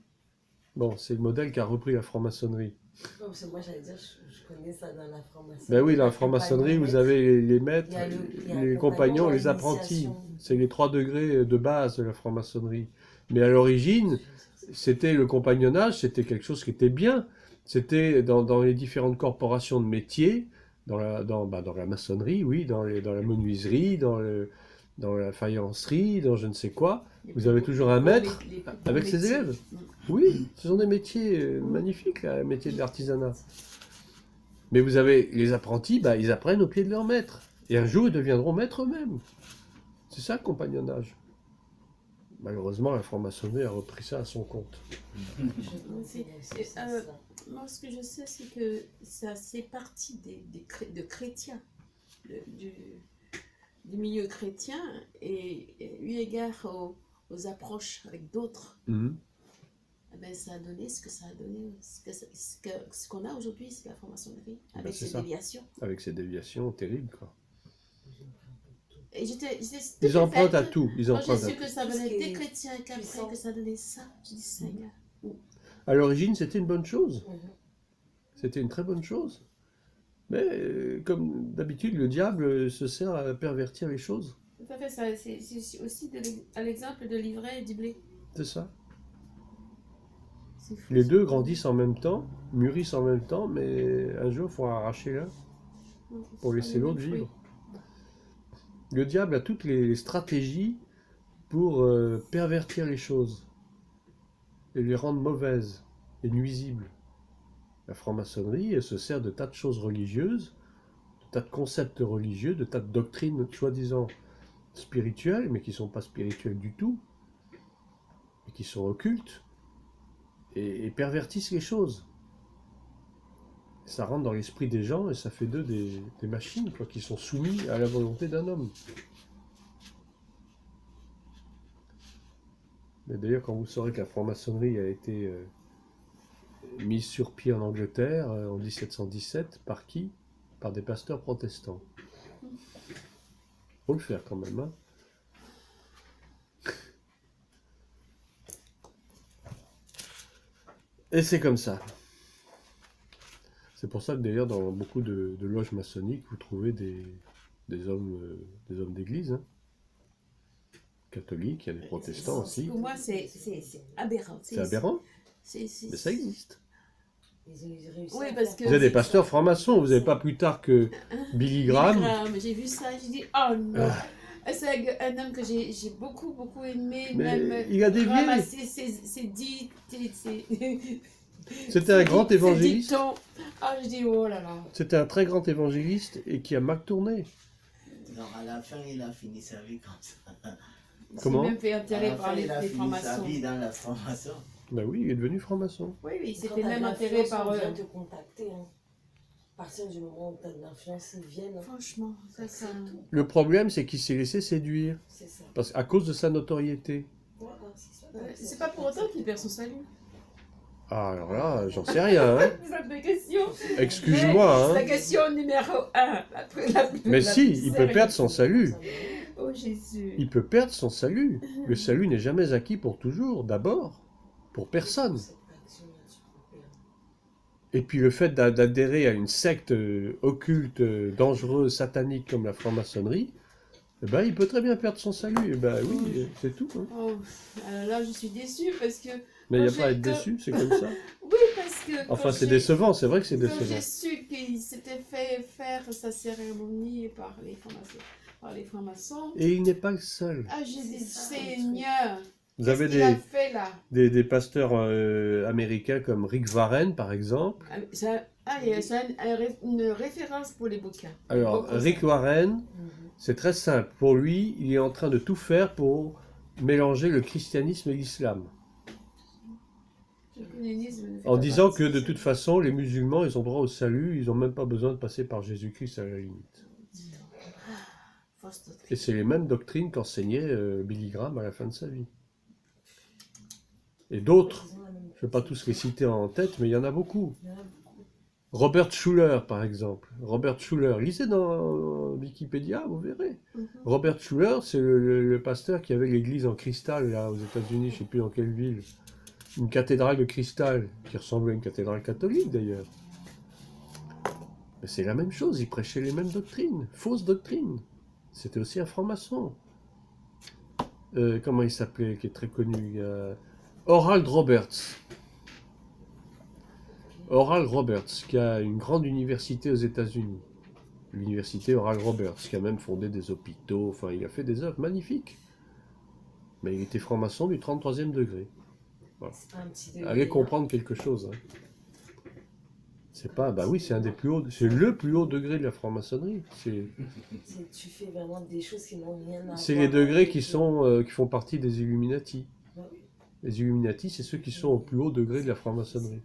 Bon, c'est le modèle qu'a repris la franc-maçonnerie. Non, parce que moi, j'allais dire, je connais ça dans la franc-maçonnerie. Ben oui, dans la franc-maçonnerie, vous avez les maîtres, il y a les le compagnons, compagnon, les apprentis. l'initiation. C'est les 3 degrés de base de la franc-maçonnerie. Mais à l'origine, c'était le compagnonnage, c'était quelque chose qui était bien. C'était dans les différentes corporations de métiers, dans la maçonnerie, oui, dans la menuiserie, dans la faïencerie, dans je ne sais quoi. Vous avez toujours un maître avec ses élèves. Oui, ce sont des métiers magnifiques, là, les métiers de l'artisanat. Mais vous avez les apprentis, ils apprennent au pied de leur maître. Et un jour, ils deviendront maîtres eux-mêmes. C'est ça le compagnonnage. Malheureusement, la franc-maçonnerie a repris ça à son compte. Moi, ce que je sais, c'est que ça c'est parti de chrétiens, du milieu chrétien, et eu égard aux approches avec d'autres, ça a donné ce que ça a donné. Ce qu'on a aujourd'hui, c'est la franc-maçonnerie, avec ses déviations. Avec ces déviations terribles, quoi. Et ils empruntent à tout. Quand j'ai su que ça venait des chrétiens, qu'après que ça donnait ça, je dis Seigneur. À l'origine, c'était une bonne chose. C'était une très bonne chose. Mais comme d'habitude, le diable se sert à pervertir les choses. Tout à fait, c'est aussi à l'exemple de l'ivraie et du blé. C'est ça. Fou, les deux grandissent en même temps, mûrissent en même temps, mais un jour, il faut arracher l'un pour laisser l'autre vivre. Le diable a toutes les stratégies pour pervertir les choses et les rendre mauvaises et nuisibles. La franc-maçonnerie, elle se sert de tas de choses religieuses, de tas de concepts religieux, de tas de doctrines soi-disant spirituelles, mais qui ne sont pas spirituelles du tout, et qui sont occultes, et pervertissent les choses. Ça rentre dans l'esprit des gens et ça fait d'eux des machines quoi, qui sont soumis à la volonté d'un homme. Mais d'ailleurs, quand vous saurez que la franc-maçonnerie a été mise sur pied en Angleterre en 1717, par qui? Par des pasteurs protestants. Faut le faire quand même, hein. Et c'est comme ça. C'est pour ça que d'ailleurs dans beaucoup de loges maçonniques, vous trouvez des hommes d'église, hein, catholiques, il y a des protestants aussi. Pour moi, c'est aberrant. C'est aberrant, mais ça existe. Oui, parce que vous avez des pasteurs francs-maçons, vous n'avez pas plus tard que Billy Graham. J'ai vu ça, j'ai dit, oh non. C'est un homme que j'ai beaucoup aimé, mais même il a dévié. C'est dit, c'était un grand évangéliste. Ah, je dis, oh là là. C'était un très grand évangéliste et qui a mal tourné. Donc à la fin, il a fini sa vie comme ça. Comment? Il s'est même fait enterrer par les Il a fini sa francs-maçons. vie dans la franc-maçon. Ben oui, il est devenu franc-maçon. Oui, il s'est fait même enterrer par eux. On vient te contacter. Hein. À partir du moment où tu as de l'influence, ils viennent. Franchement, ça. Le problème, c'est qu'il s'est laissé séduire. C'est ça. À cause de sa notoriété. C'est pas pour autant qu'il perd son salut. Ah, alors là, j'en sais rien. Hein. C'est la question. Excuse-moi. La Hein. question numéro 1. Mais si, il peut perdre son salut. Oh Jésus. Il peut perdre son salut. Le salut n'est jamais acquis pour toujours. D'abord, pour personne. Et puis le fait d'adhérer à une secte occulte, dangereuse, satanique comme la franc-maçonnerie, eh ben, il peut très bien perdre son salut. Eh ben oui, c'est tout. Hein. Oh, là, je suis déçue parce que... Mais il n'y a pas à être déçu, c'est comme ça. Oui, parce que... Enfin, c'est décevant, c'est vrai que c'est Quand décevant. j'ai su qu'il s'était fait faire sa cérémonie par les francs-maçons. Et Et il n'est pas le seul. ah, j'ai dit, Seigneur, Vous avez Qu'est-ce qu'il a fait là? des pasteurs américains comme Rick Warren, par exemple. Il y a une référence pour les bouquins. Alors, Beaucoup Rick ça. Warren, c'est très simple. Pour lui, il est en train de tout faire pour mélanger le christianisme et l'islam. En disant que de toute façon, les musulmans, ils ont droit au salut, ils n'ont même pas besoin de passer par Jésus-Christ à la limite. Fausse doctrine. Et c'est les mêmes doctrines qu'enseignait Billy Graham à la fin de sa vie. Et d'autres, je ne vais pas tous les citer en tête, mais il y en a beaucoup. Robert Schuller, par exemple. Robert Schuller, lisez dans Wikipédia, vous verrez. Robert Schuller, c'est le pasteur qui avait l'église en cristal, là, aux États-Unis, je ne sais plus dans quelle ville. Une cathédrale de cristal, qui ressemblait à une cathédrale catholique d'ailleurs. Mais c'est la même chose, il prêchait les mêmes doctrines, fausses doctrines. C'était aussi un franc-maçon. Comment il s'appelait, qui est très connu, Oral Roberts. Oral Roberts, qui a une grande université aux États-Unis. L'université Oral Roberts, qui a même fondé des hôpitaux, enfin il a fait des œuvres magnifiques. Mais il était franc-maçon du 33e degré. Voilà. Allez comprendre quelque chose. Hein. C'est pas, bah oui, c'est un des plus hauts, c'est le plus haut degré de la franc-maçonnerie. Tu fais vraiment des choses qui n'ont rien à voir. C'est les degrés qui font partie des Illuminati. Les Illuminati, c'est ceux qui sont au plus haut degré de la franc-maçonnerie.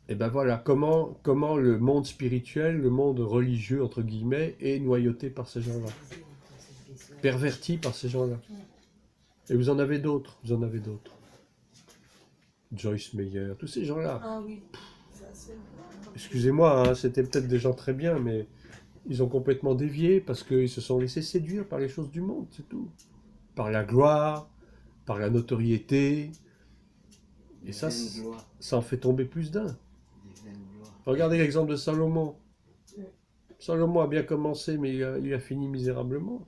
Et ben voilà, comment le monde spirituel, le monde religieux, entre guillemets, est noyauté par ces gens-là. Perverti par ces gens-là. Et vous en avez d'autres, Joyce Meyer, tous ces gens-là. Ah oui, ça c'est... Excusez-moi, hein, c'était peut-être des gens très bien, mais ils ont complètement dévié parce qu'ils se sont laissés séduire par les choses du monde, c'est tout. Par la gloire, par la notoriété. Et ça en fait tomber plus d'un. Regardez l'exemple de Salomon. Salomon a bien commencé, mais il a fini misérablement.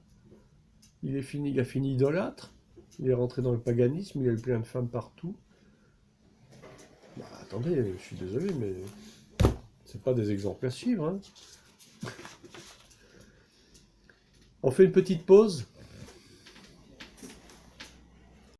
Il a fini idolâtre. Il est rentré dans le paganisme, il a eu plein de femmes partout. Bah, attendez, je suis désolé, mais c'est pas des exemples à suivre. Hein. On fait une petite pause.